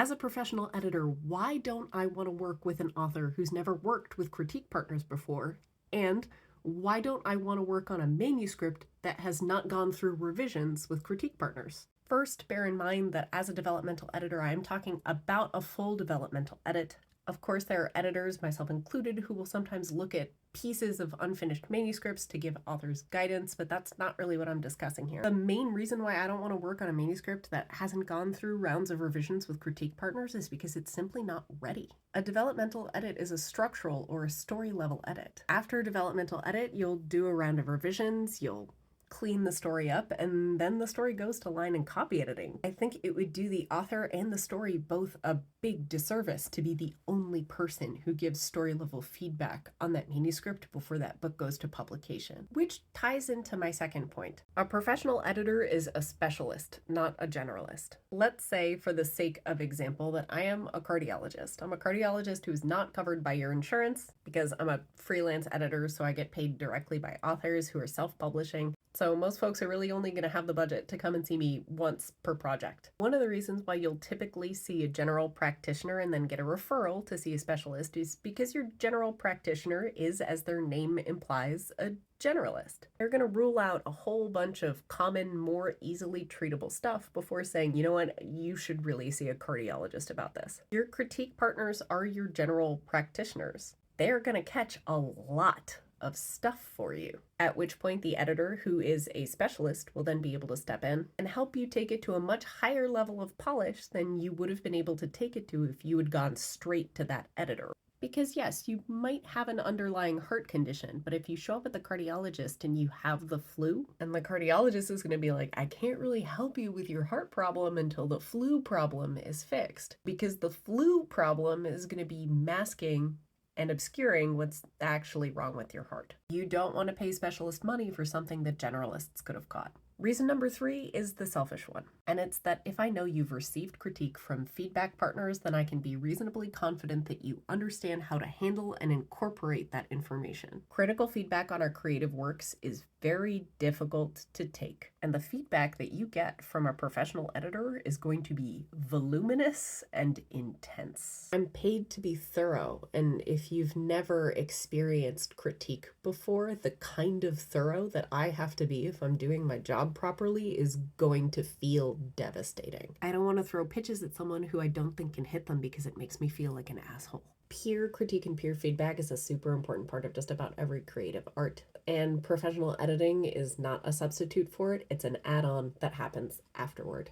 As a professional editor, why don't I want to work with an author who's never worked with critique partners before? And why don't I want to work on a manuscript that has not gone through revisions with critique partners? First, bear in mind that as a developmental editor, I am talking about a full developmental edit. Of course, there are editors, myself included, who will sometimes look at pieces of unfinished manuscripts to give authors guidance, but that's not really what I'm discussing here. The main reason why I don't want to work on a manuscript that hasn't gone through rounds of revisions with critique partners is because it's simply not ready. A developmental edit is a structural or a story level edit. After a developmental edit, you'll do a round of revisions, you'll clean the story up, and then the story goes to line and copy editing. I think it would do the author and the story both a big disservice to be the only person who gives story level feedback on that manuscript before that book goes to publication. Which ties into my second point. A professional editor is a specialist, not a generalist. Let's say, for the sake of example, that I am a cardiologist. I'm a cardiologist who's not covered by your insurance because I'm a freelance editor, so I get paid directly by authors who are self-publishing. So most folks are really only going to have the budget to come and see me once per project. One of the reasons why you'll typically see a general practitioner and then get a referral to see a specialist is because your general practitioner is, as their name implies, a generalist. They're going to rule out a whole bunch of common, more easily treatable stuff before saying, you know what, you should really see a cardiologist about this. Your critique partners are your general practitioners. They're going to catch a lot of stuff for you, at which point the editor, who is a specialist, will then be able to step in and help you take it to a much higher level of polish than you would have been able to take it to if you had gone straight to that editor. Because yes, you might have an underlying heart condition, but if you show up at the cardiologist and you have the flu, and the cardiologist is going to be like, I can't really help you with your heart problem until the flu problem is fixed, because the flu problem is going to be masking and obscuring what's actually wrong with your heart. You don't want to pay specialist money for something that generalists could have caught. Reason number 3 is the selfish one, and it's that if I know you've received critique from feedback partners, then I can be reasonably confident that you understand how to handle and incorporate that information. Critical feedback on our creative works is very difficult to take, and the feedback that you get from a professional editor is going to be voluminous and intense. I'm paid to be thorough, and if you've never experienced critique before, the kind of thorough that I have to be if I'm doing my job properly is going to feel devastating. I don't want to throw pitches at someone who I don't think can hit them because it makes me feel like an asshole. Peer critique and peer feedback is a super important part of just about every creative art, and professional editing is not a substitute for it. It's an add-on that happens afterward.